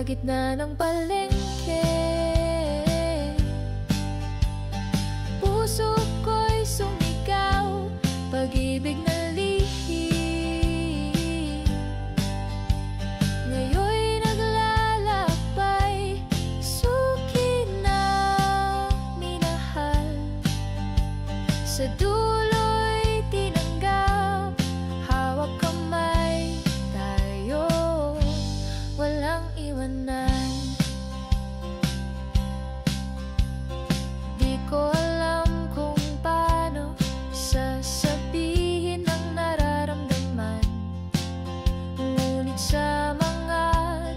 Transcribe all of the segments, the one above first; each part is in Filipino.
gitna ng palengke, puso ko'y sumigaw, pag-ibig na lihim. Ngayon'y naglalakbay, suki na minahal. Sa dulo'y tinanggap, hawak kamay tayo, walang iwanan. Di ko alam kung paano sasabihin ang nararamdaman, ngunit sa mga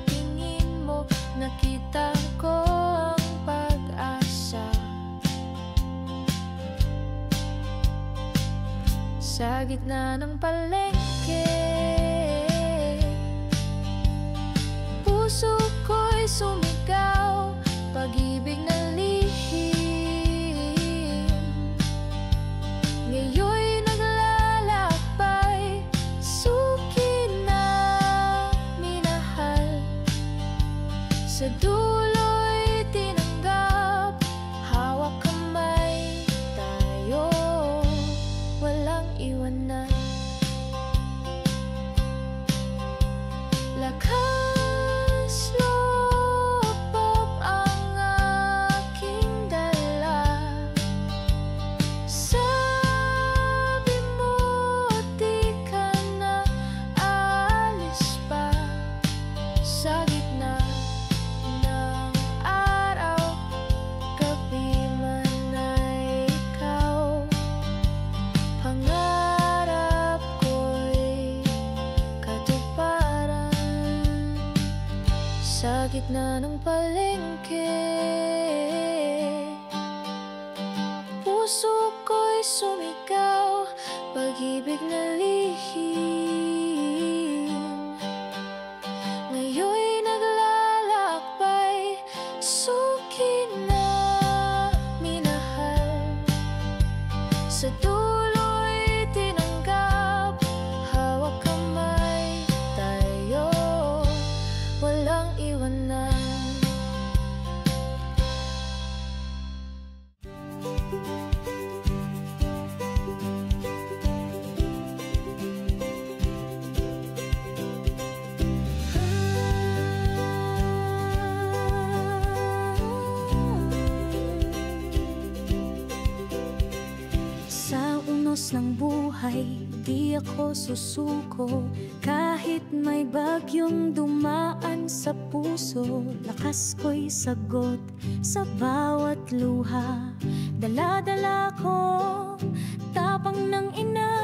tingin mo nakita ko ang pag-asa. Sa gitna ng palengke, puso ko'y sumigaw, pag-ibig na lihim. Ngayon'y naglalakbay, suki na minahal. Sa dulo'y tinanggap, hawak kamay tayo, walang iwanan. Lakas loob ang aking dala, sabi mo di ka na aalis pa. Sa gitna ng araw, gabi man ay ikaw, pangarap ko'y katuparan. Sa gitna ng palengke, puso ko'y sumigaw, pag-ibig na lihim. Ngayon'y naglalakbay, suki na minahal. Sa dulo'y tinanggap, hawak kamay tayo, walang iwanan. Sa unos ng buhay, di ako susuko. Kahit may bagyong dumaan sa puso, lakas ko'y sagot sa bawat luha. Dala-dala ko tapang ng ina.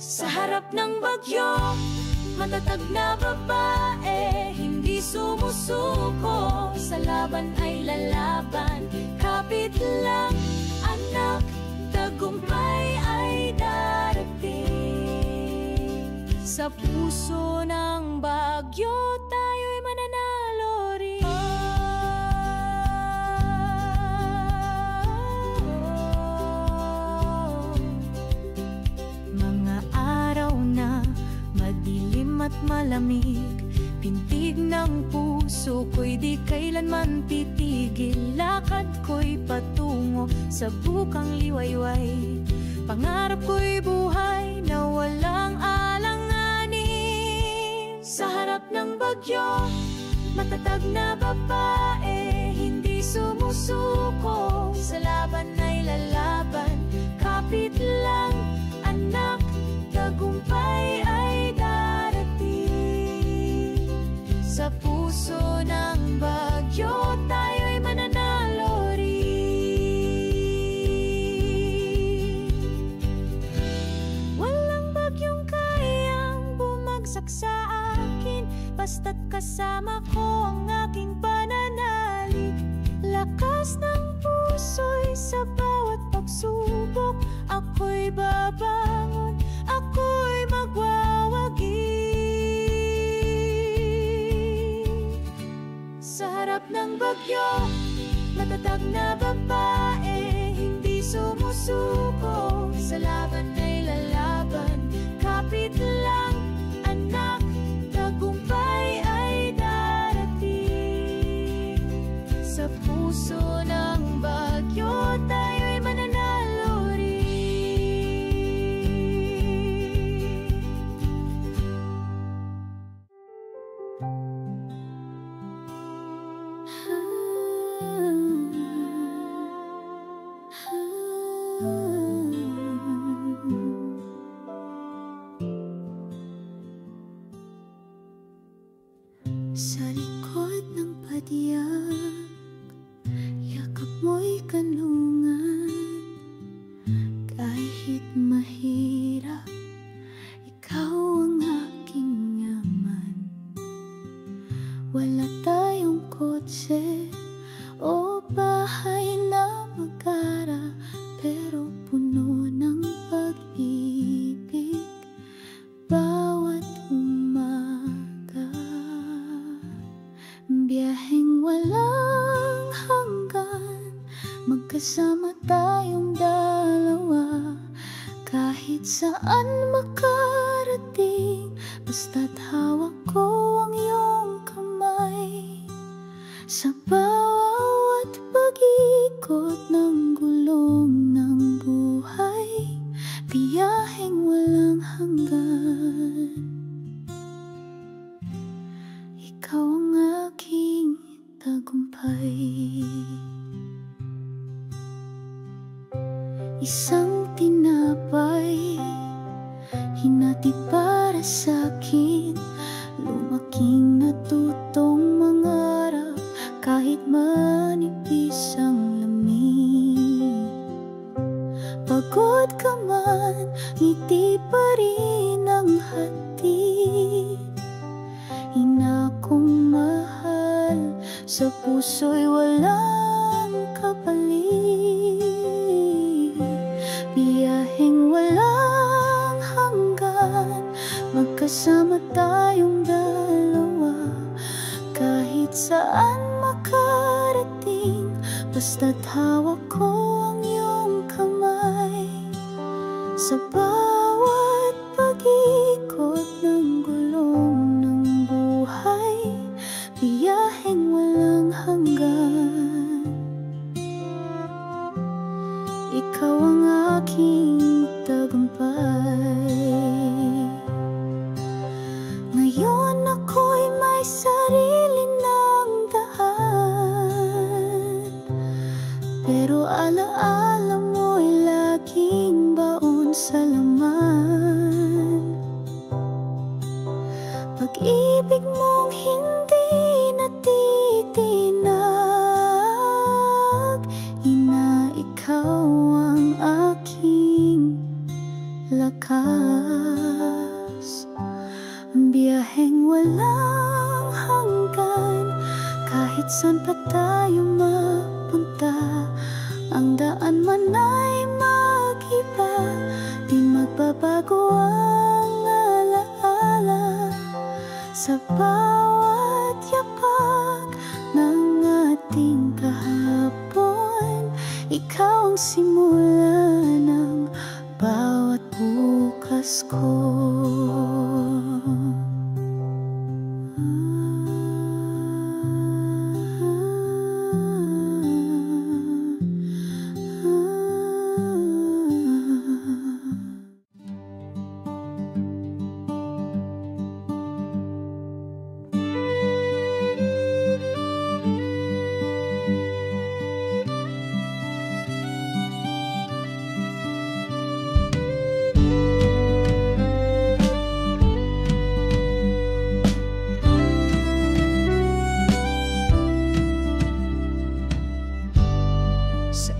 Sa harap ng bagyo, matatag na babae, hindi sumusuko. Sa laban ay lalaban, kapit lang anak, tagumpay ay darating. Sa puso ng bagyo, tayo'y mananalo rin. Mga araw na madilim at malamig, pintig ng puso ko'y di kailanman titigil. Lakad ko'y patungo sa bukang liwayway, pangarap ko'y buhay na walang alanganin. Sa harap ng bagyo, matatag na babae, hindi sumusuko. Sa laban ay lalaban, kapit lang anak, tagumpay ay darating. Sa puso ng bagyo, tayo'y mananalo rin. Walang bagyong kayang bumagsak sa akin, basta't kasama ko ang aking pananalig. Lakas ng puso'y sa bawat pagsubok, ako'y babangon, ako'y magwawagi. Sa harap ng bagyo, matatag na babae, hindi sumusuko. Sa laban ay lalaban, kapit lang anak, tagumpay ay darating. puso ng bagyo, tayo'y mananalo rin. Sa likod ng padyak, yakap mo'y kanlungan. Kahit mahirap, ikaw ang aking yaman. Wala tayong kotse o bahay na magara, pero puno ng pag-ibig bawat umaga. Biyaheng walang hanggan, magkasama tayong dalawa. Kahit saan makarating, basta't hawak ko ang iyong kamay. Sa bawat pag-ikot ng gulong ng buhay, biyaheng walang hanggan. Ikaw ang aking tagumpay. Isang tinapay, hinati para sa'kin. Lumaking natutong mangarap, kahit manipis ang lamig. Pagod ka man, ngiti pa rin ang hatid. Ina kong mahal, sa puso'y walang kapalit. Biyaheng walang hanggan, magkasama tayong dalawa. Kahit saan makarating, basta't hawak ko ang iyong kamay. Sa bawat pag-ikot ng gulong ng buhay, biyaheng walang hanggan. Ikaw ang aking tagumpay. Ngayon ako'y may sarili ng daan, pero alaala mo'y laging baon sa laman. Pag-ibig mong hindi natitinag, ina, ikaw ang aking lakas. Biyaheng walang hanggan, kahit saan pa tayo mapunta. Ang daan man ay mag-iba, di magbabago ang alaala. Sa bawat yapak ng ating kahapon, ikaw ang simula ng bawat bukas ko.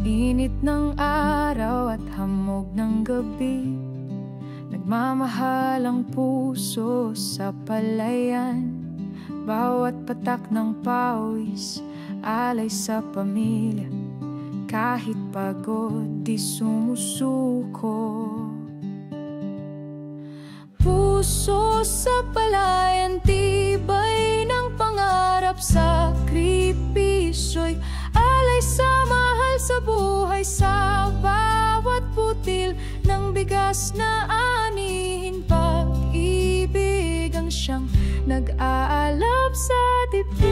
Init ng araw at hamog ng gabi, nagmamahal ang puso sa palayan. Bawat patak ng pawis, alay sa pamilya. Kahit pagod, di sumusuko. Puso sa palayan, tibay ng pangarap. Sakripisyo'y alay sa mahal sa buhay. Sa bawat butil ng bigas na anihin, pag-ibig ang siyang nag-aalab sa dibdib.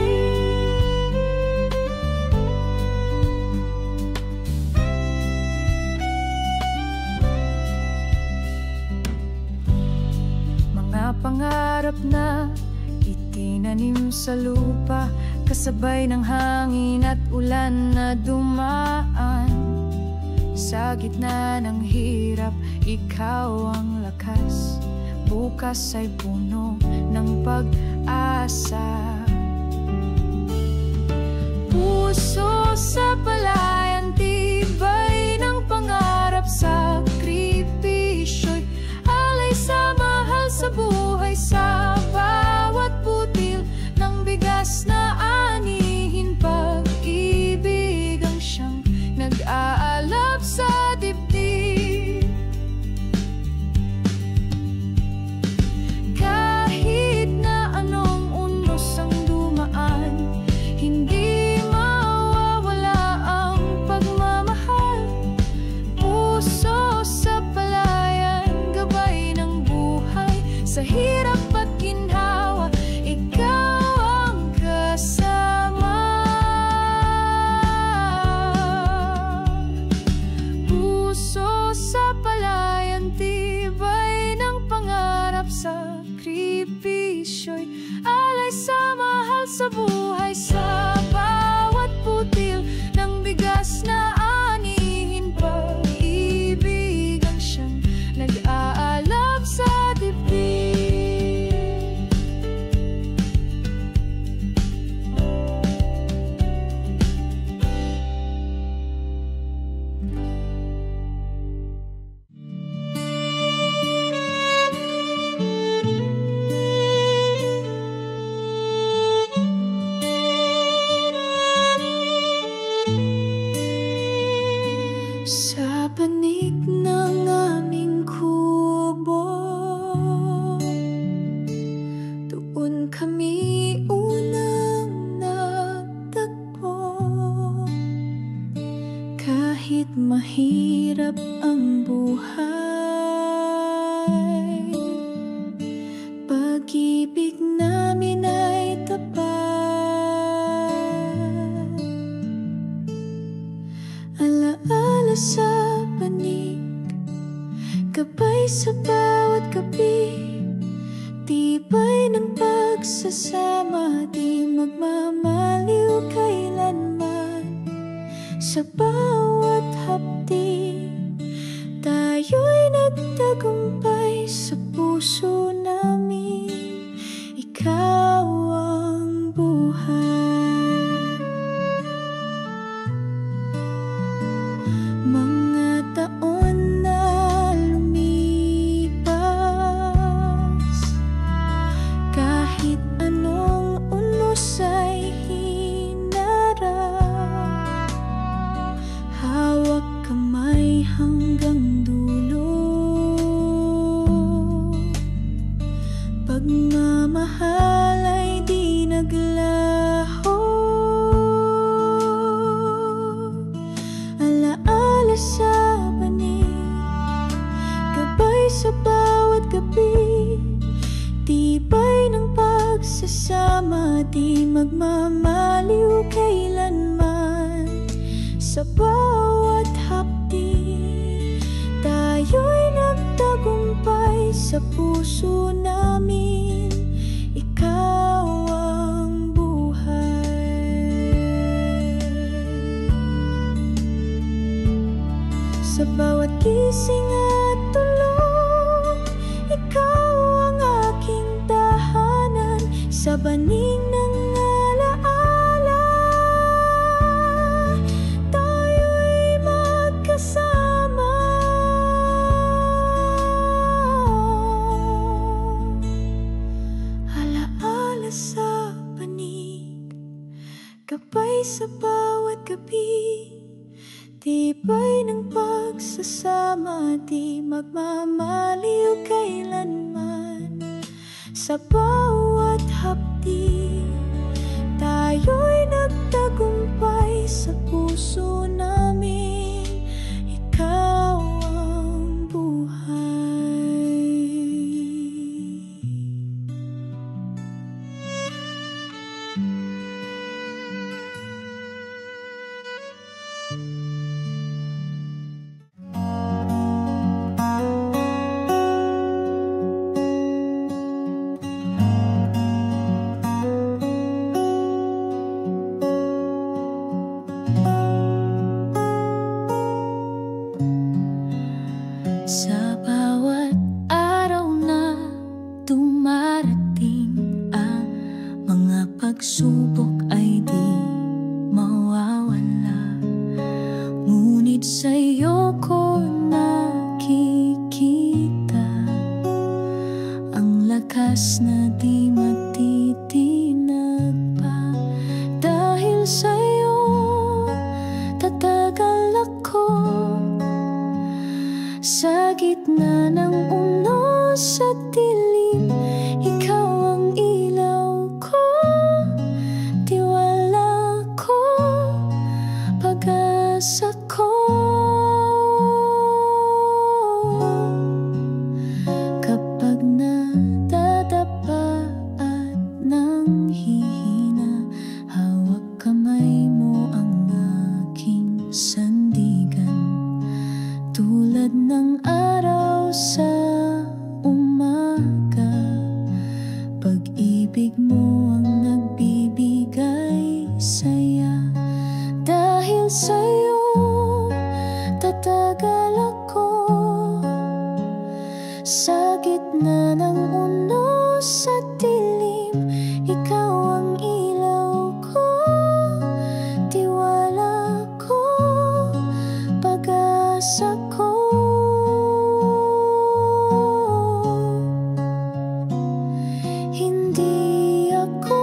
pangarap na itinanim sa lupa, kasabay ng hangin at ulan na dumaan. Sa gitna ng hirap, ikaw ang lakas. Bukas ay puno ng pag-asa. Puso sa palayan, tibay ng pangarap, sakripisyo'y alay sa mahal sa buhay. Sa bawat butil ng bigas na anihin, pag-ibig ang siyang nag-aalab sa dibdib. Kahit na anong unos ang dumaan, hindi mawawala ang pagmamahal. Puso sa palayan, gabay ng buhay. Sa hirap at ginhawa, ikaw ang kasama. Puso sa palayan, tibay ng pangarap, sakripisyo'y alay sa mahal sa buhay. Sa bawat butil ng bigas na anihin, pag-ibig ang siyang nag-aalab sa dibdib. Sa panig ng aming kubo, doon kami unang nagtagpo. Kahit mahirap ang buhay, pag-ibig namin ay tapat. Alaala sa panig, gabay sa bawat gabi, tibay ng pagsasama, di magmamaliw kailanman. Sa bawat hapdi, tayo'y nagtagumpay. Sa puso namin, ikaw ang buhay. Mga taon na lumipas, kahit anong unos ay hinarap, hawak kamay hanggang dulo. Pagmamahal ay di naglaho. Alaala sa panig, gabay sa bawat gabi, tibay ng pagsasama, di magmamaliw kailanman. Sa bawat hapdi, tayo'y nagtagumpay. Sa puso namin, ikaw ang buhay. Sa bawat gising at tulog, ikaw ang aking tahanan. Sa banig ng alaala, tayo'y magkasama. Alaala sa panig, gabay sa bawat gabi, tibay ng pagsasama, di magmamaliw kailanman. Sa bawat hapdi, tayo'y nagtagumpay. Sa puso namin, ikaw ang buhay. Sa bawat araw na dumarating, ang mga pagsubok ay di mawawala. Ngunit sa'yo ko nakikita ang lakas na di matitinag pa. Dahil sa'yo tatagal ako sa gitna ng unos at dilim. Ikaw ang ilaw ko, tiwala ko, pag-asa ko. Kapag nadadapa at nanghihina, hawak kamay mo ang aking sandigan. Tulad ng araw sa umaga, pag-ibig mo ang nagbibigay saya. Dahil sa'yo tatagal ako sa gitna ng unos at dilim. Ikaw ang ilaw ko, tiwala ko, pag-asa ko. Hindi ako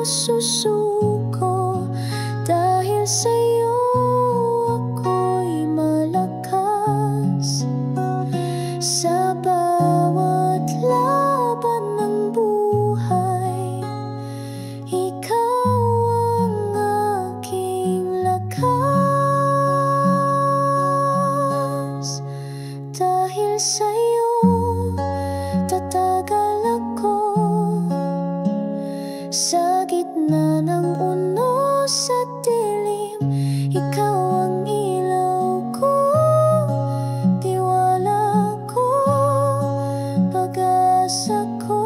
susuko, dahil sa'yo ako'y malakas. Sa bawat laban ng buhay, ikaw ang aking lakas. Dahil sa'yo tatagal ako sa gitna ng unos at dilim. Ikaw ang ilaw ko, tiwala ko, pag-asa ko.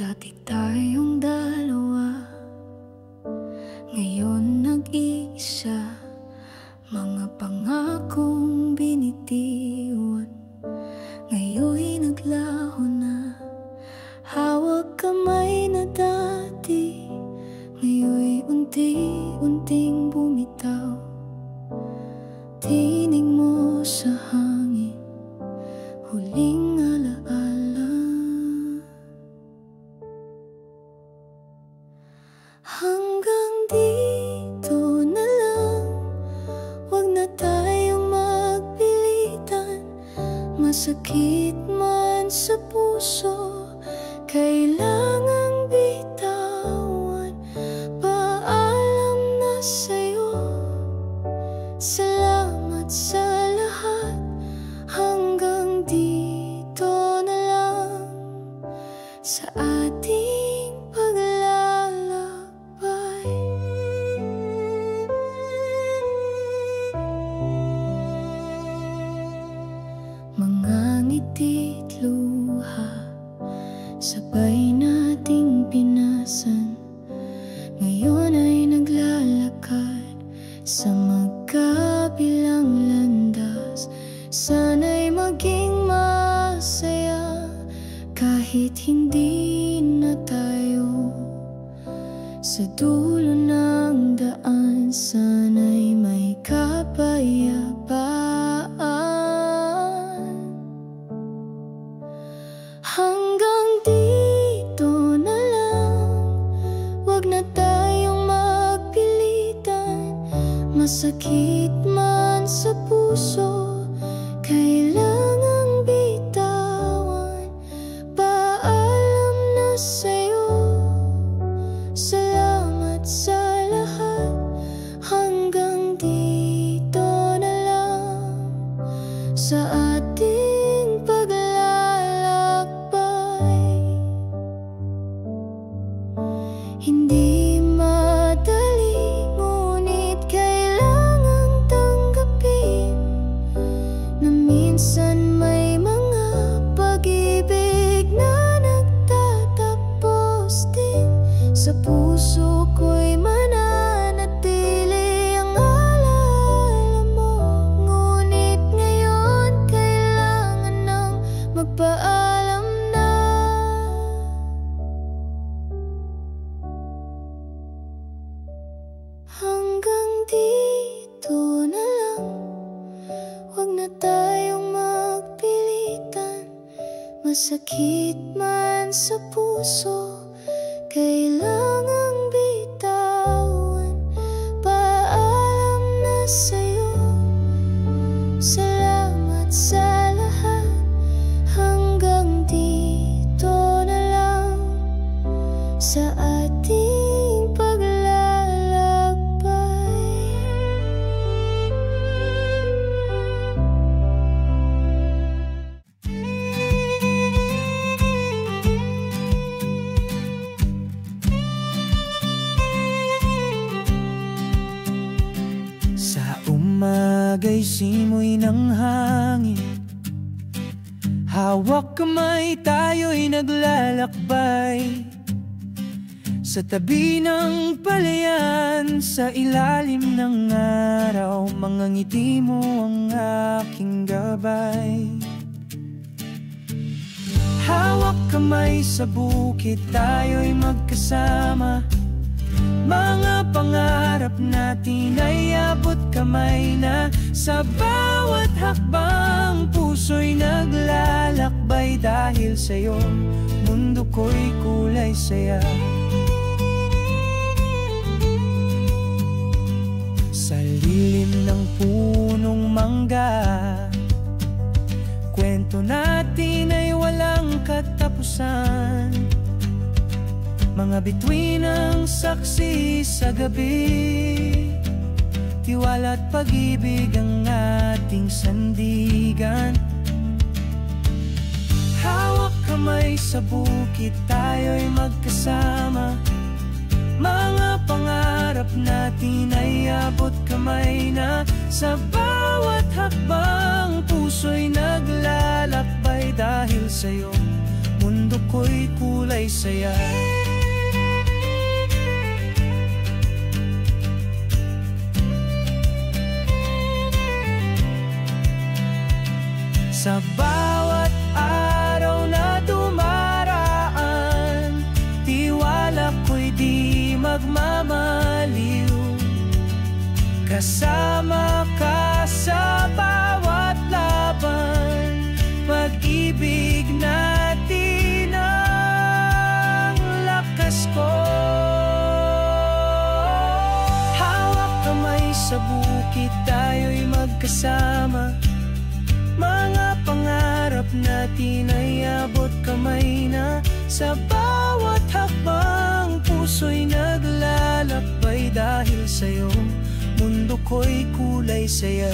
Dati tayong dalawa, ngayon nag-iisa. Mga pangakong binitiwan, ngayon'y naglaho na. Hawak kamay na dati, ngayon'y unti-unting bumitaw. Tinig mo sa hangin, huling alaala. Hanggang dito na lang, wag na tayong magpilitan. Masakit man sa puso, kailangang bitawan. Paalam na sa'yo, salamat sa lahat. Hanggang dito na lang sa ating paglalakbay. Mga ngiti't luha, sabay nating pinasan. Ngayon ay naglalakad sa magkabilang landas. Sana'y maging masaya kahit hindi na tayo sa dulo ng daan. Sana'y may kapayapaan. Hanggang dito na lang, wag na tayong magpilitan. Masakit man sa puso, kailangan sa ating paglalakbay. Hindi madali, ngunit kailangang tanggapin na minsan may mga pag-ibig na nagtatapos din. Sa puso ko'y mananatili ang alaala mo, ngunit ngayon kailangan nang magpaalam na. Hanggang dito na lang, huwag na tayong magpilitan. Masakit man sa puso, kailangang bitawan. Paalam na sa'yo, salamat sa lahat. Hanggang dito na lang sa ating paglalakbay. Sa umaga'y simoy ng hangin, hawak kamay tayo'y naglalakbay. Sa tabi ng palayan, sa ilalim ng araw, mga ngiti mo ang aking gabay. Hawak kamay sa bukid, tayo'y magkasama. Mga pangarap natin ay abot kamay na. Sa bawat hakbang, puso'y naglalakbay. Dahil sa'yo, mundo ko'y kulay saya. Sa lilim ng punong mangga, kwento natin ay walang katapusan. Mga bituin ang saksi sa gabi, tiwala at pag-ibig ang ating sandigan. Hawak kamay sa bukid, tayo'y magkasama. Mga pangarap natin ay abot kamay na. Sa bawat hakbang, puso'y naglalakbay. Dahil sa'yo, mundo ko'y kulay saya. Sa bawat araw na dumaraan, tiwala ko'y di magmamaliw. Kasama ka sa bawat laban, pag-ibig natin ang lakas ko. Hawak kamay sa bukid, tayo'y magkasama. Mga pangarap natin ay abot kamay na. Sa bawat hakbang, puso'y naglalakbay. Dahil sa'yo, mundo ko'y kulay saya.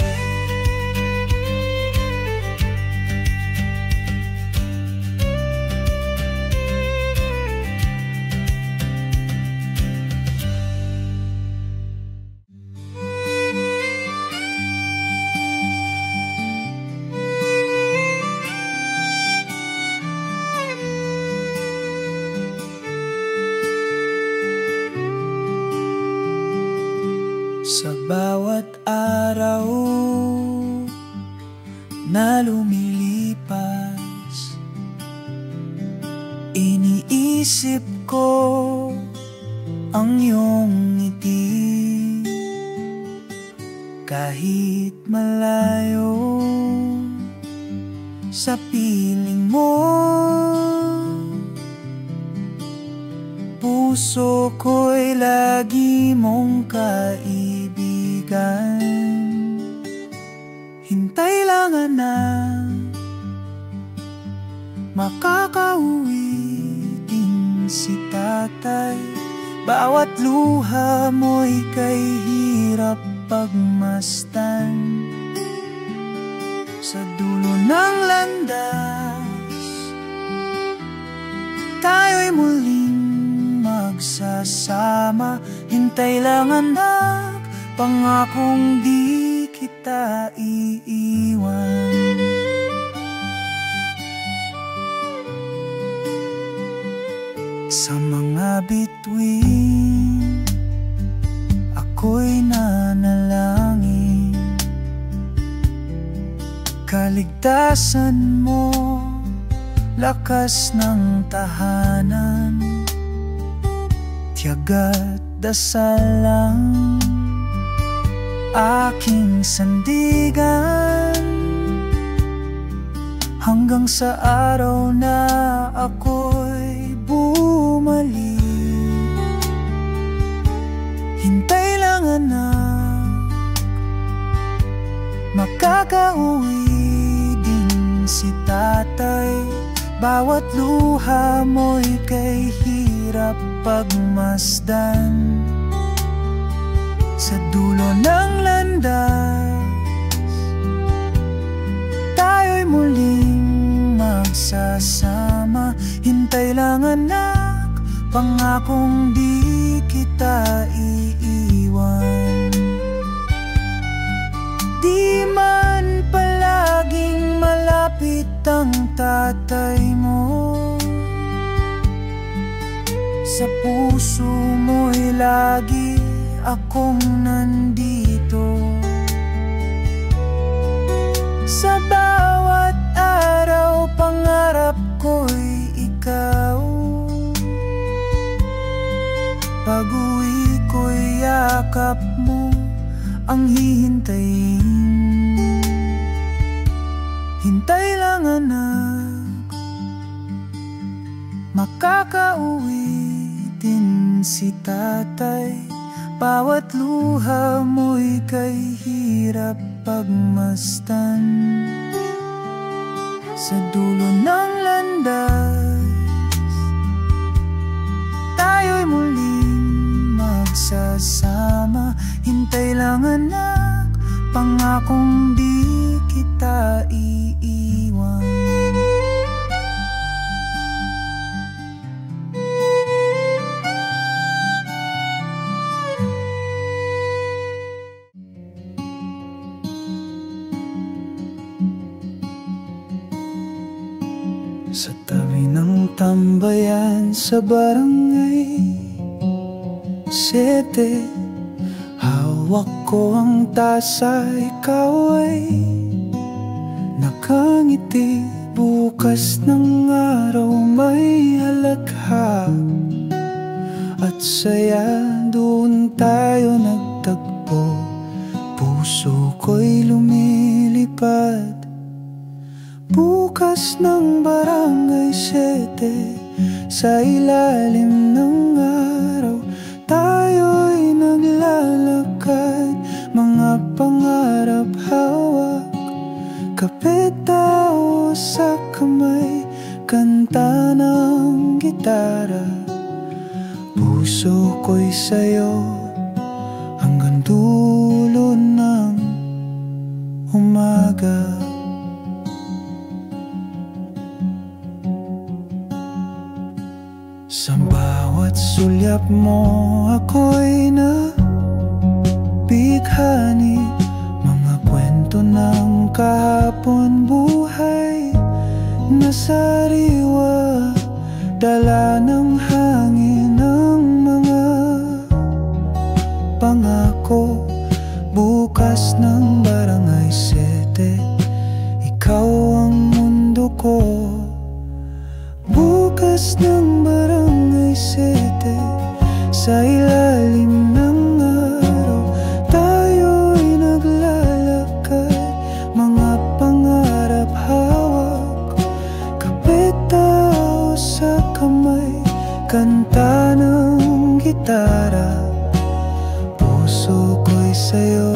Sa bawat araw na lumilipas, iniisip ko ang iyong ngiti. Kahit malayo sa piling mo, puso ko'y lagi mong kaibigan. Hintay lang anak, makakauwi din si tatay. Bawat luha mo'y kay hirap pagmastan. Sa dulo ng landas, tayo'y muling magsasama. Hintay lang anak, pangakong di kita iiwan. Sa mga bituin, ako'y nanalangin. Kaligtasan mo, lakas ng tahanan, tiyagat dasal lang aking sandigan. Hanggang sa araw na ako'y bumalik, hintay lang anak, makakauwi din si tatay. Bawat luha mo'y kay hirap pagmasdan. Sa dulo ng landas, tayo'y muling magsasama. Hintay lang anak, pangakong di kita iiwan. Di man palaging malapit ang tatay mo, sa puso mo'y lagi akong nandito. Sa bawat araw, pangarap ko'y ikaw. Pag-uwi ko'y yakap mo ang hihintayin. Hintay lang anak, makakauwi din si tatay. Bawat luha mo'y kay hirap pagmasdan. Sa dulo ng landas, tayo'y muling magsasama. Hintay lang anak, pangakong di kita iiwan. Sa tabi ng tambayan sa barangay 7, hawak ko ang tasa, ikaw ay nakangiti. Bukas ng araw may halakha at saya, doon tayo nagtagpo. Puso ko'y lumilipad. Bukas ng barangay 7, sa ilalim ng araw, tayo'y naglalakad. Mga pangarap hawak, kape tao sa kamay, kanta ng gitara. Puso ko'y sayo hanggang dulo ng umaga. Sa bawat sulyap mo ako'y nabighani. Mga kwento ng kahapon, buhay na sariwa, dala ng hangin ng mga pangako. Bukas ng barangay 7, ikaw ang mundo ko. Bukas ng barangay 7, sa ilalim ng araw, tayo'y naglalakad. Mga pangarap hawak, kape tao sa kamay, kanta ng gitara. Puso ko'y sayo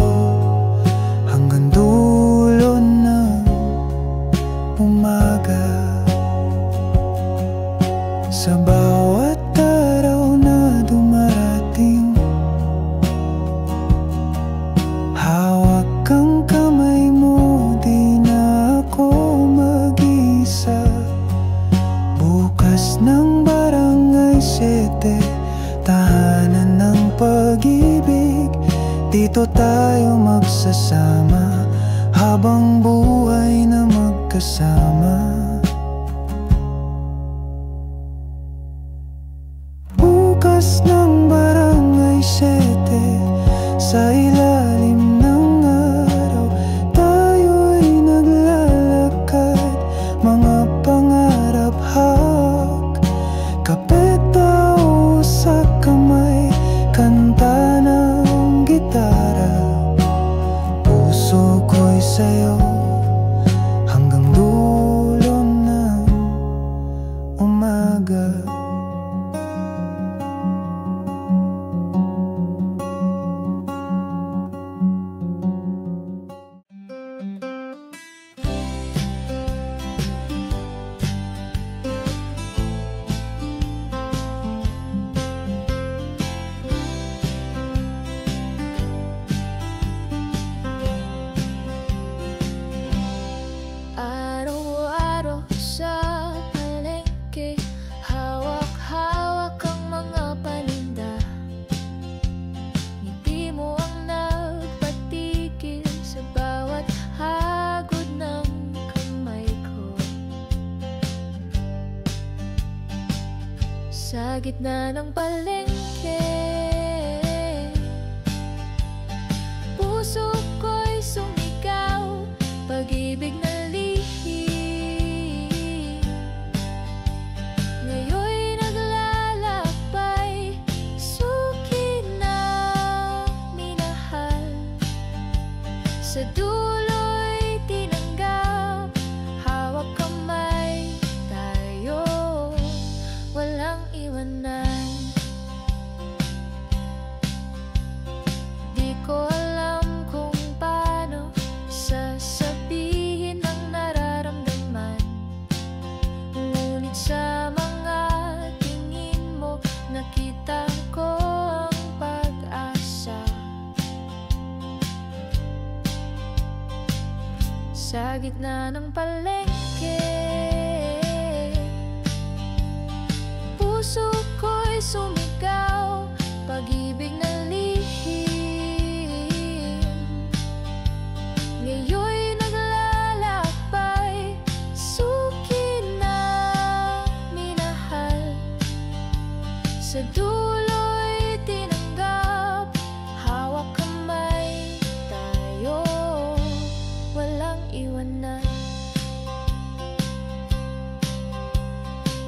hanggang dulo ng umaga. Sa bawat araw na dumarating, hawak ang kamay mo, di na ako tayo magsasama habang buhay na magkasama. Bukas ng Barangay 7, sa ilalim ng araw, tayo'y naglalakad, mga pangarap hawak, kape tao sa kamay, kanta ng gitara. Puso ko'y sa'yo hanggang dulo ng umaga. Araw-araw sa palengke, hawak-hawak ang mga paninda. Ngiti mo ang nagpatigil sa bawat hagod ng kamay ko. Sa gitna ng palengke, puso ko'y sumigaw, pag-ibig na lihim. Ngayon'y naglalakbay, suki na minahal. Sa dulo'y tinanggap, hawak kamay tayo, walang iwanan. Di ko alam kung paano sasabihin ang nararamdaman, ngunit sa mga tingin mo nakita ko ang pag-asa. Sa gitna ng palengke, puso ko'y sumigaw, pag-ibig na lihim. Ngayon'y naglalakbay, suki na minahal. Sa dulo'y tinanggap, hawak kamay tayo, walang iwanan.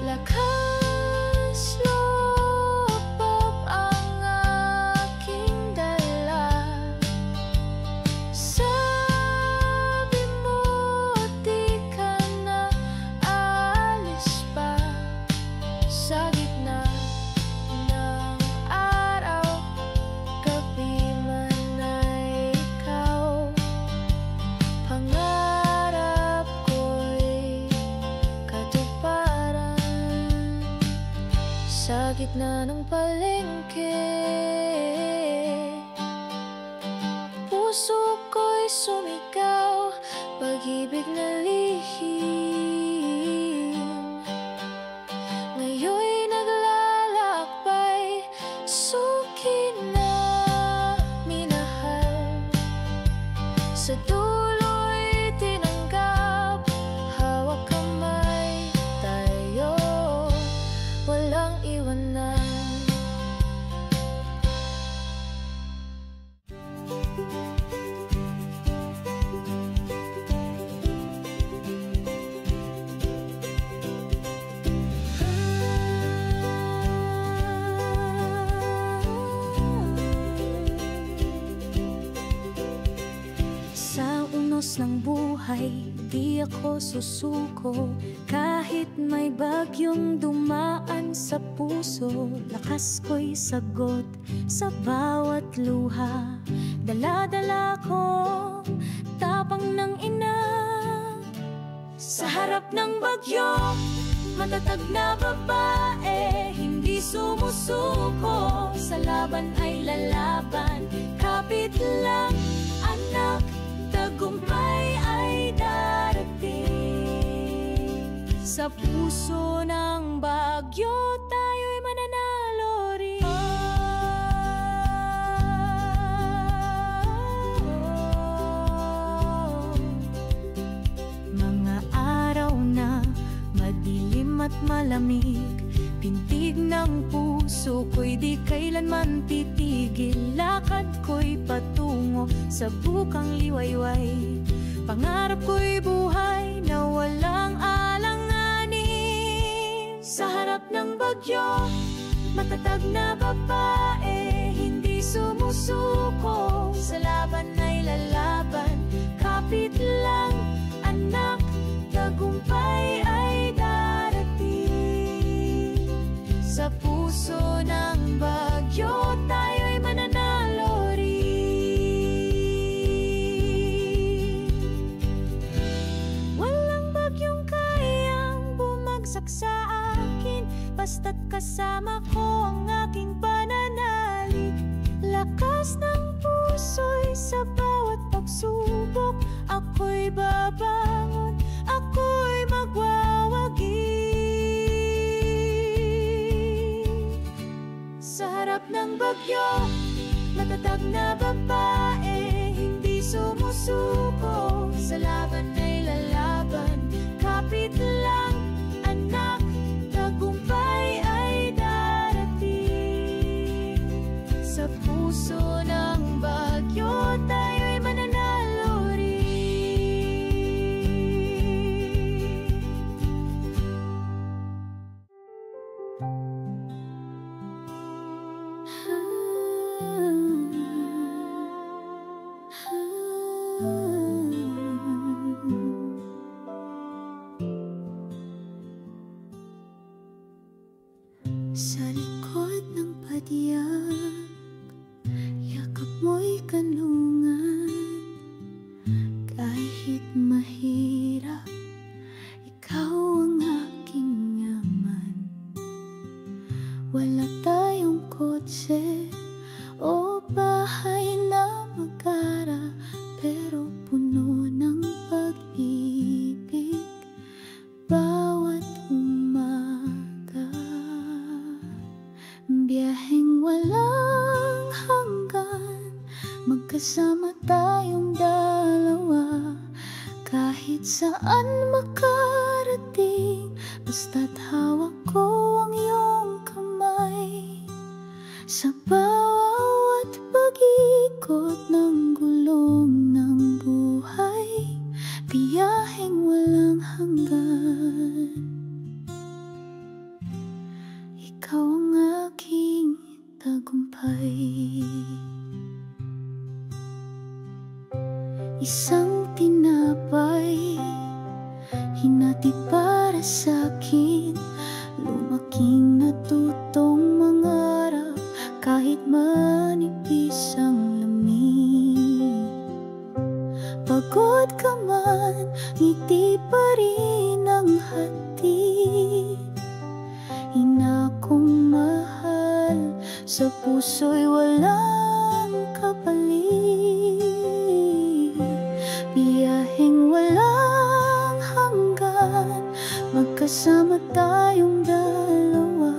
Lakas loob ang aking dala. Sabi mo di ka na aalis pa. Sa gitna ng araw, gabi man ay ikaw. Pangarap ko'y katuparan. Sa gitna ng palengke, puso ko'y sumigaw, pag-ibig na lihim. Ngayon'y naglalakbay, suki na minahal. Sa dulo'y tinanggap, hawak kamay tayo, walang iwanan. Sa unos ng buhay, di ako susuko. Kahit may bagyong dumaan sa puso, lakas ko'y sagot sa bawat luha. Dala-dala ko tapang ng ina. Sa harap ng bagyo, matatag na babae, hindi sumusuko. Sa laban ay lalaban, kapit lang anak, tagumpay ay darating. Sa puso ng bagyo, tayo'y mananalo rin. at malamig. Pintig ng puso ko'y di kailanman titigil. Lakad ko'y patungo sa bukang liwayway. Pangarap ko'y buhay na walang alanganin. Sa harap ng bagyo, matatag na babae, hindi sumusuko. Sa laban ay lalaban, kapit lang anak, tagumpay ay darating. Sa puso ng bagyo, tayo'y mananalo rin. Walang bagyong kayang bumagsak sa akin, basta't kasama ko ang aking pananalig. Lakas ng puso'y sa bawat pagsubok, ako'y babangon, ako'y magwawagi. Sa harap ng bagyo, matatag na babae, hindi sumusuko. Sa laban ay lalaban, kapit lang anak, tagumpay ay darating. Sa puso ng bagyo, tayo'y mananalo rin. Sa likod ng padyak, yakap mo'y kanlungan. Kahit mahirap, ikaw ang aking yaman. Wala tayong kotse o bahay na magara, pero puno ng pag-ibig bawat umaga. Biyaheng walang hanggan, magkasama tayong dalawa. Kahit saan makarating, basta't hawak ko ang iyong kamay. Sa bawat pag-ikot ng gulong ng buhay, biyaheng walang hanggan. Ikaw ang aking tagumpay. Isang tinapay, hinati para sa'kin. Lumaking natutong mangarap, kahit manipis ang lamig. Pagod ka man, ngiti pa rin ang hatid. Ina kong mahal, sa puso'y walang kapalit. Biyaheng walang hanggan, magkasama tayong dalawa.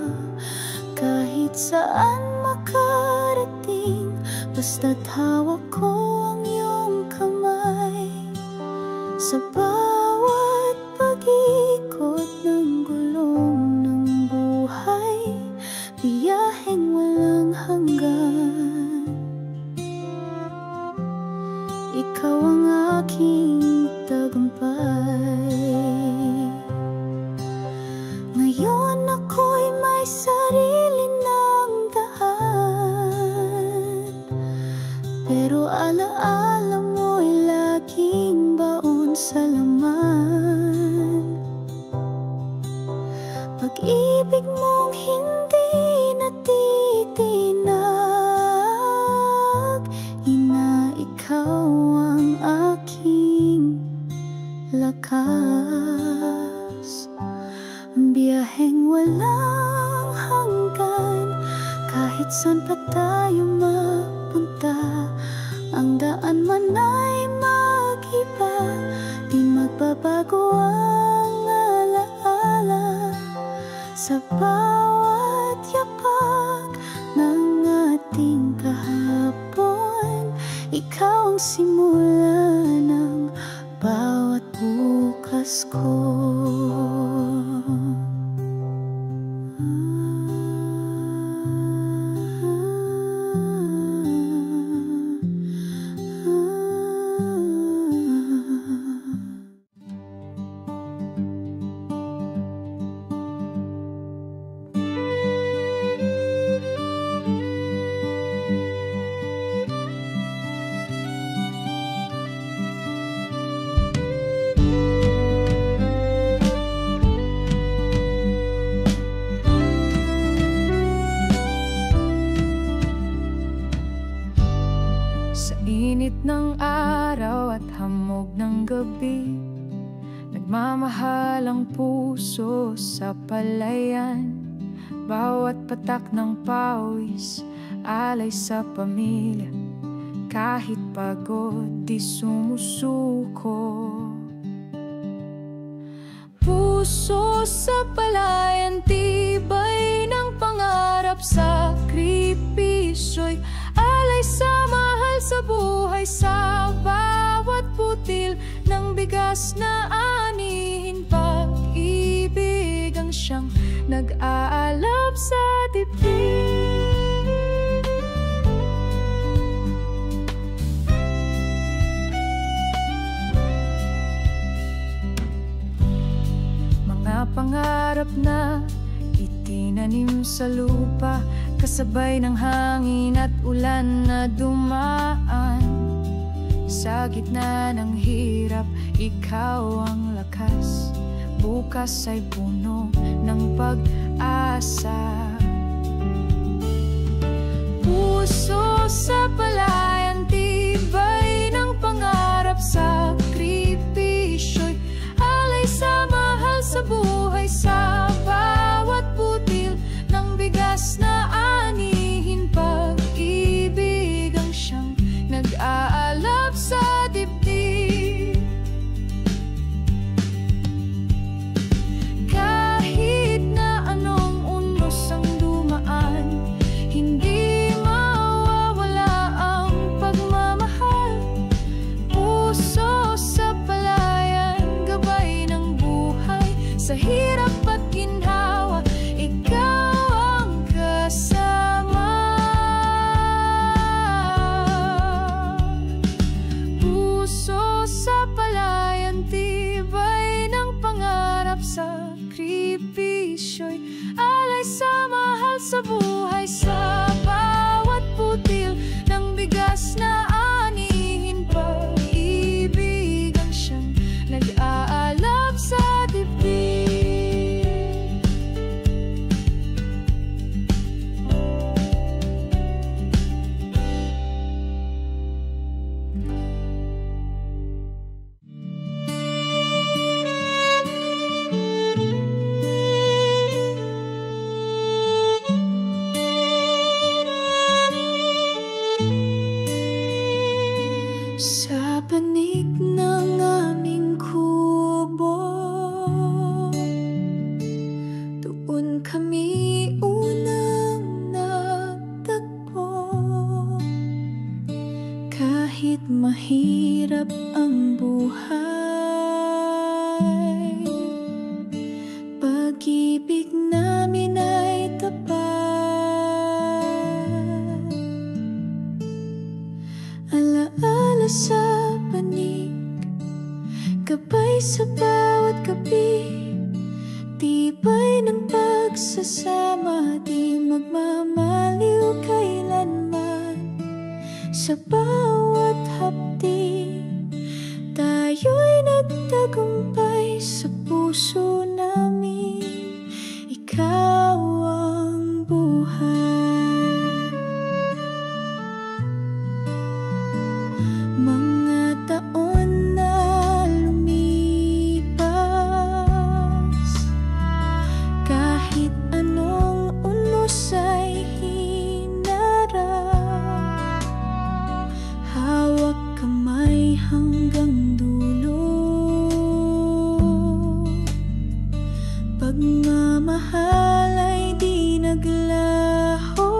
Kahit saan makarating, basta't hawak ko ang iyong kamay. Sa bawat pag-ikot ng gulong ng buhay, biyaheng walang hanggan. Ikaw ang aking tagumpay. Ngayon ako'y may sarili ng daan, pero alaala mo'y laging baon sa laman. Pag-ibig mong hindi natitinag, ina, ikaw ang aking lakas. Biyaheng walang hanggan, kahit saan pa tayo mapunta. Ang daan man ay mag-iba, di magbabago ang alaala. Sa bawat yapak ng ating kahapon, ikaw ang simula ng bawat bukas ko. pag-ibig. Nagmamahal ang puso sa palayan. Bawat patak ng pawis, alay sa pamilya. Kahit pagod, di sumusuko. Puso sa palayan, tibay ng pangarap. Sakripisyo'y alay sa mahal sa buhay. Sa bawat butil ng bigas na anihin, pag-ibig ang siyang nag-aalab sa dibdib. Mga pangarap na itinanim sa lupa, kasabay ng hangin at ulan na dumaan. Sa gitna ng hirap, ikaw ang lakas. Bukas ay puno ng pag-asa. Puso sa palayan, tibay ng pangarap. Sakripisyo'y alay sa mahal sa buhay. Sa bawat butil ng bigas na anihin, pag-ibig ang siyang nag-aalab sa dibdib. Kahit na anong unos ang dumaan, hindi mawawala ang pagmamahal. Puso sa palayan, gabay ng buhay. Sa hirap at ginhawa, ikaw ang kasama. Puso sa palayan, tibay ng pangarap. Sakripisyo'y alay sa mahal sa buhay. Sa bawat butil ng bigas na anihin, pag-ibig ang siyang nag-aalab sa dibdib. Sa panig ng aming kubo, doon kami unang nagtagpo. Kahit mahirap ang buhay, pag-ibig namin ay tapat. Alaala sa panig, gabay sa bawat gabi. Tibay ng pagsasama, di magmamaliw kailanman. Sa bawat hapdi, tayo'y nagtagumpay. Sa puso namin, ikaw ang buhay. Mga taon na lumipas, kahit anong unos ay hinarap. Hawak kamay hanggang dulo, pagmamahal ay di naglaho.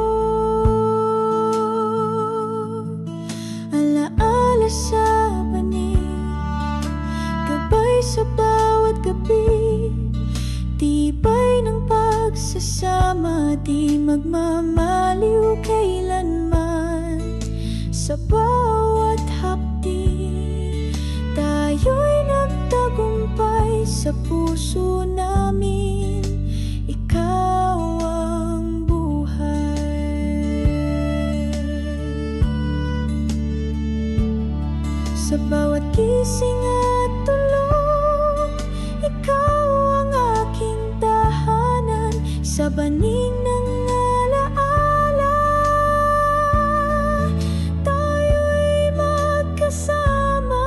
Alaala sa panig, gabay sa bawat gabi. Tibay ng pagsasama, di magmamaliw kailanman. Sa bawat hapdi, tayo'y nagtagumpay. Sa puso namin, ikaw ang buhay. Sa bawat gising at tulog, ikaw ang aking tahanan. Sa banig ng alaala, tayo'y magkasama.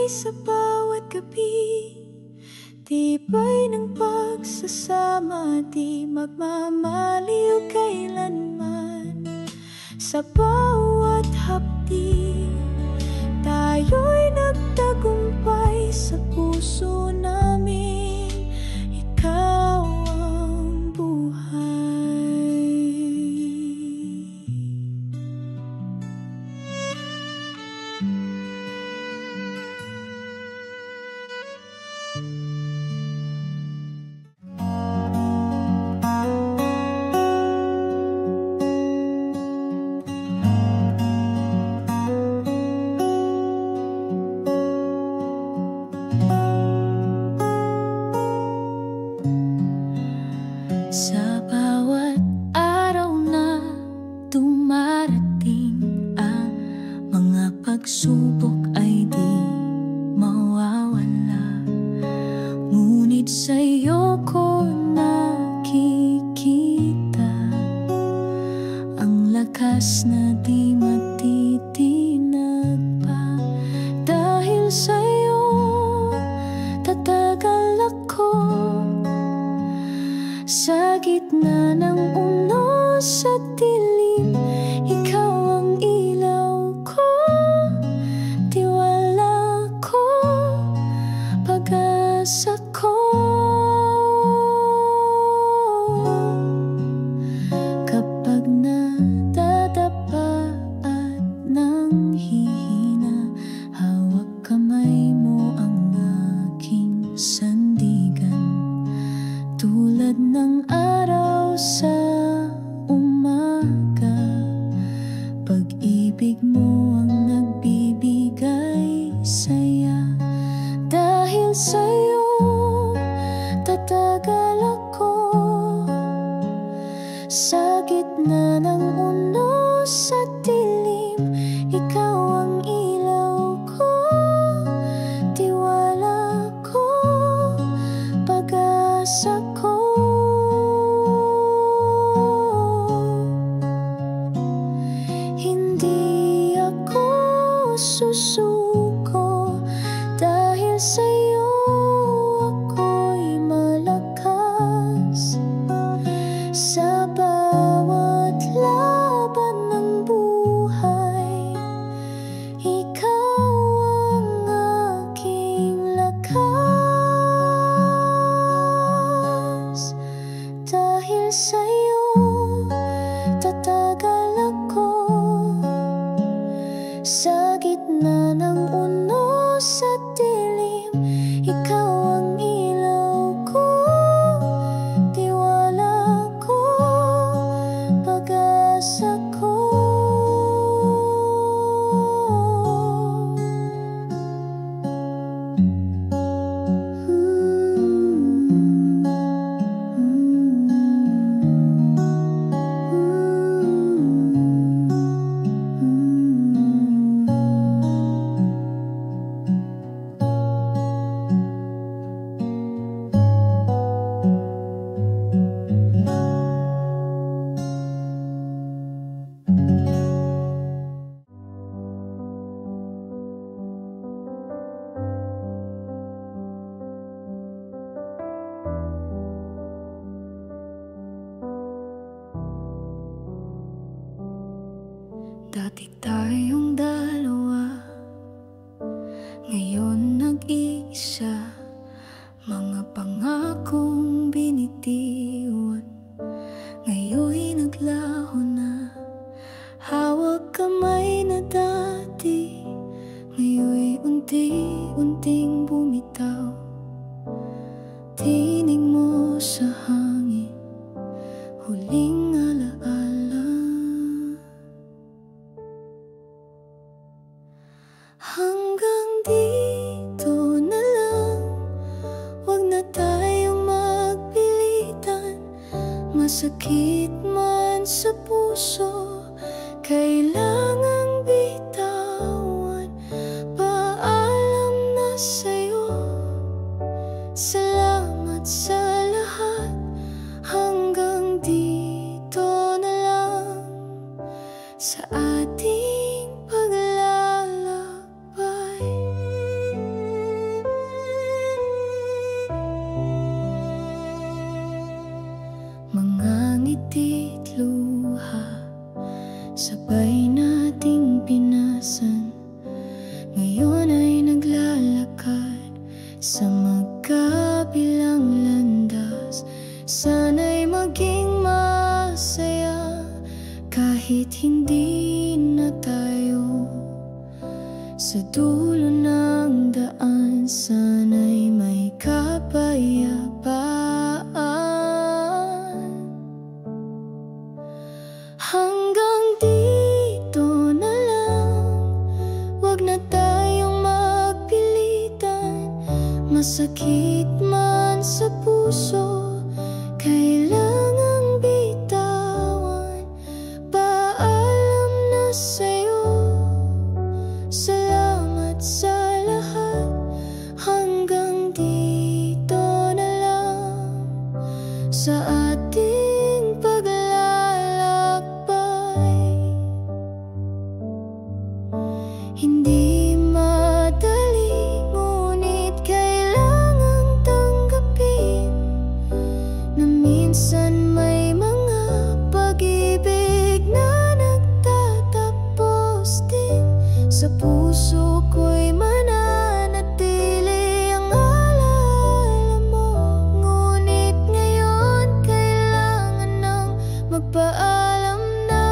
sa bawat gabi. Tibay ng pagsasama, di magmamaliw kailanman. Sa bawat hapdi, tayo'y nagtagumpay sa puso namin. Ikaw ang buhay. Sa bawat araw na dumarating, ang mga pagsubok ay di mawawala. Ngunit sa'yo ko nakikita ang lakas na di matitinag pa. Dahil sa'yo tatagal ako sa gitna ng unos at dilim. Ikaw ang ilaw ko, tiwala ko, pag-asa ko. Kapag nadadapa at nanghihina, hawak kamay mo ang aking sandigan. Tulad ng araw sa umaga, pag-ibig mo ang nagbibigay saya. Dahil sa'yo tatagal ako sa gitna ng unos at dilim. Ikaw ang ilaw ko, tiwala ko, pag-asa ko. Hindi ako susuko, dahil sa'yo ako'y malakas. Sa bawat laban ng buhay, ikaw ang aking lakas. Dahil sa'yo tatagal ako sa gitna ng unos at dilim. Ikaw ang ilaw ko, tiwala ko, pag-asa ko. Dati tayong dalawa, ngayon nag-iisa. Mga pangakong binitiwan, ngayon'y naglaho na. Hawak kamay na dati, ngayon'y unti-unting bumitaw. Tinig mo sa hangin, huling alaala. Hanggang dito na lang, wag na tayong magpilitan. Masakit man sa puso, kailangang bitawan. Paalam na sa'yo, salamat sa lahat. Hanggang dito na lang sa ating paglalakbay. sabay nating pinasan. Ngayon ay naglalakad sa magkabilang landas. Sana'y maging masaya kahit hindi na tayo sa dulo ng daan. Sana'y may kapayapaan. Hanggang dito na lang, wag na tayong magpilitan. Masakit man sa puso, kailangang bitawan. Paalam na sa'yo, salamat sa lahat. Hanggang dito na lang sa ating paglalakbay. Hindi madali, ngunit kailangang tanggapin na minsan may mga pag-ibig na nagtatapos din. Sa puso ko'y mananatili ang alaala mo. Ngunit ngayon kailangan nang magpaalam na.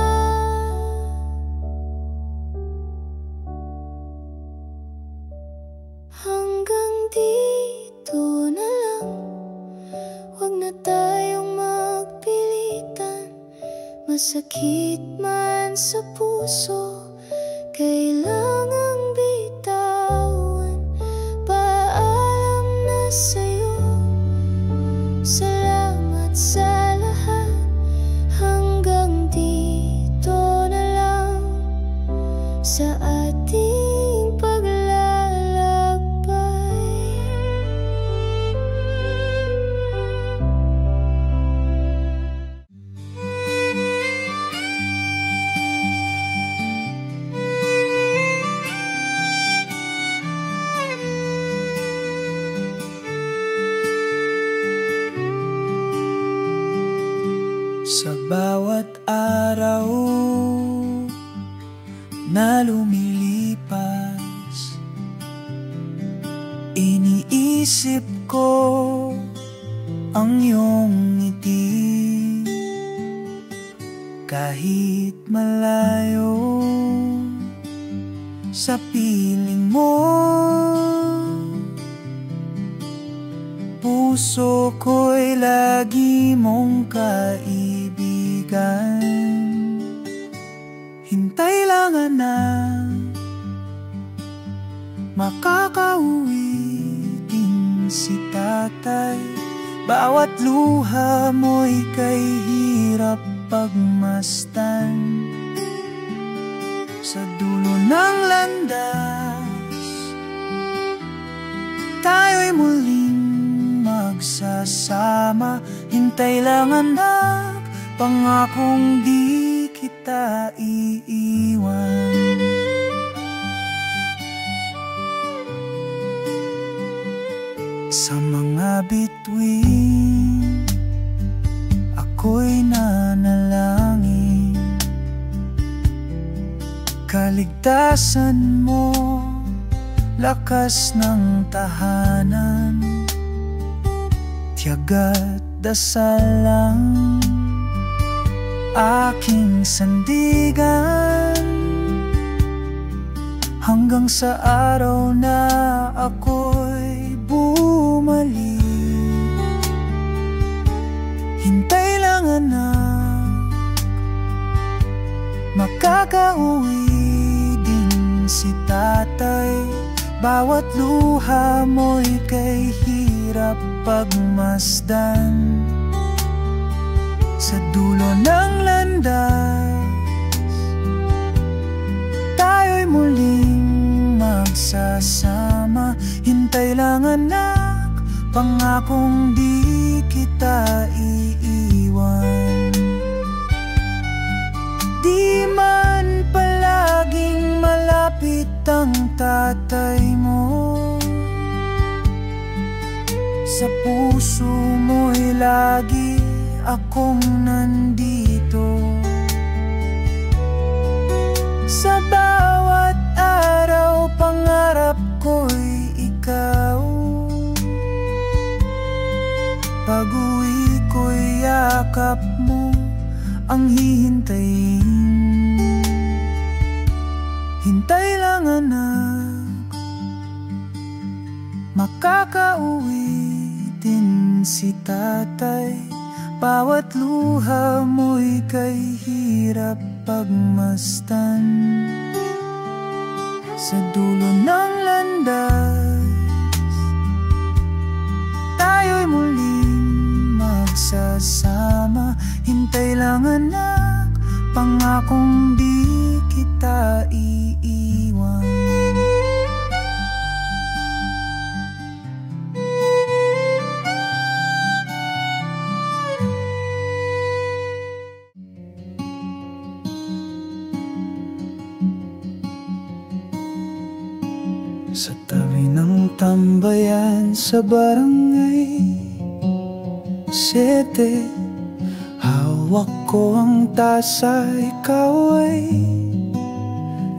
Hanggang dito na lang, wag na tayong magpilitan. Masakit man sa puso, kailangang bitawan. Paalam na sa'yo, salamat sa lahat. Hanggang dito na lang sa ating paglalakbay. Sa bawat araw na lumilipas, iniisip ko ang iyong ngiti. Kahit malayo sa piling mo, puso ko'y lagi mong kaibigan. Hintay lang anak, makakauwi din si tatay. Bawat luha mo'y kay hirap pagmasdan. Sa dulo ng landas, tayo'y muling magsasama. Hintay lang anak, pangakong di kita iiwan. Sa mga bituin, ako'y nanalangin. Kaligtasan mo, lakas ng tahanan. Tiyaga't dasal lang aking sandigan. Hanggang sa araw na ako'y bumalik. Hintay lang anak, makakauwi din si tatay. Bawat luha mo'y kay hirap pagmasdan. Sa dulo ng landas, tayo'y muling magsasama. Hintay lang anak, pangakong di kita iiwan. Di man palaging malapit ang tatay mo, sa puso mo'y lagi akong nandito. Sa bawat araw pangarap ko'y ikaw. Pag-uwi ko'y yakap mo ang hihintayin. Hintay lang anak, makakauwi din si tatay. Bawat luha mo'y kay hirap pagmastan. Sa dulo ng landas, tayo'y muling magsasama. Hintay lang anak, pangakong di kita iiwan. Sa tabi ng tambayan sa barangay 7, hawak ko ang tasa, ikaw ay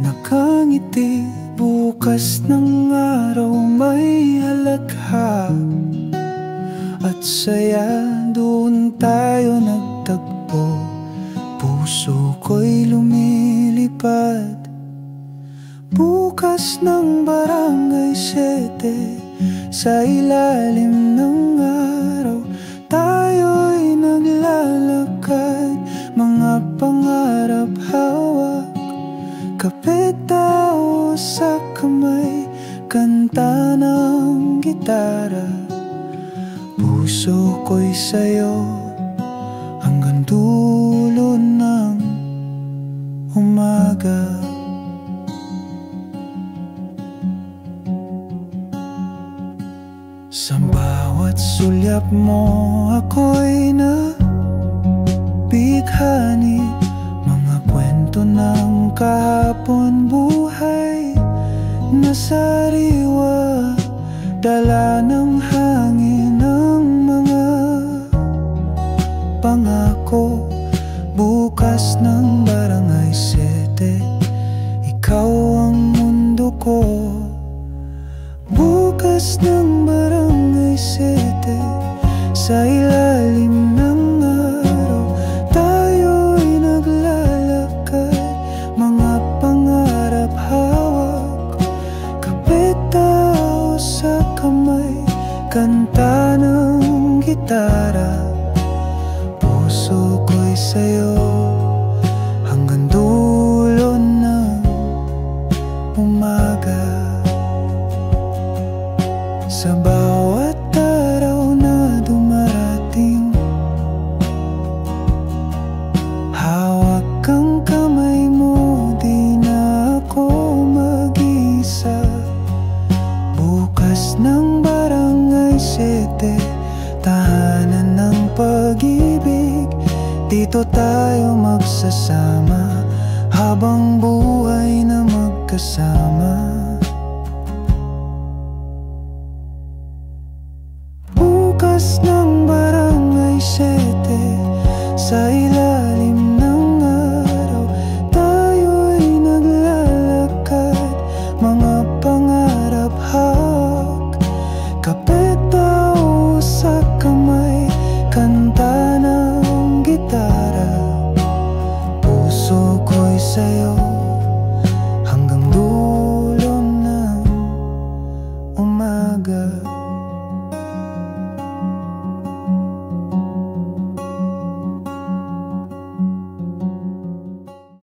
nakangiti. Bukas ng araw may halagha at saya, doon tayo nagtagpo. Puso ko'y lumilipad. Bukas ng barangay 7, sa ilalim ng araw, tayo'y naglalakad. Mga pangarap hawak, kape tao sa kamay, kanta ng gitara. Puso ko'y sa'yo hanggang dulo ng umaga. Sa bawat sulyap mo ako'y nabighani. Mga kwento ng kahapon, buhay na sariwa, dala ng hangin ng mga pangako. Bukas ng barangay 7, ikaw ang mundo ko. Bukas ng barangay 7, sa ilalim ng araw, tayo'y naglalakad. Mga pangarap hawak, kape tao sa kamay, kanta ng gitara. Puso ko'y sa'yo hanggang dulo ng umaga. Sa bawat araw na dumarating, hawak ang kamay mo, di na ako mag-isa. Bukas ng barangay 7, tahanan ng pag-ibig. Dito tayo magsasama habang buhay na magkasama.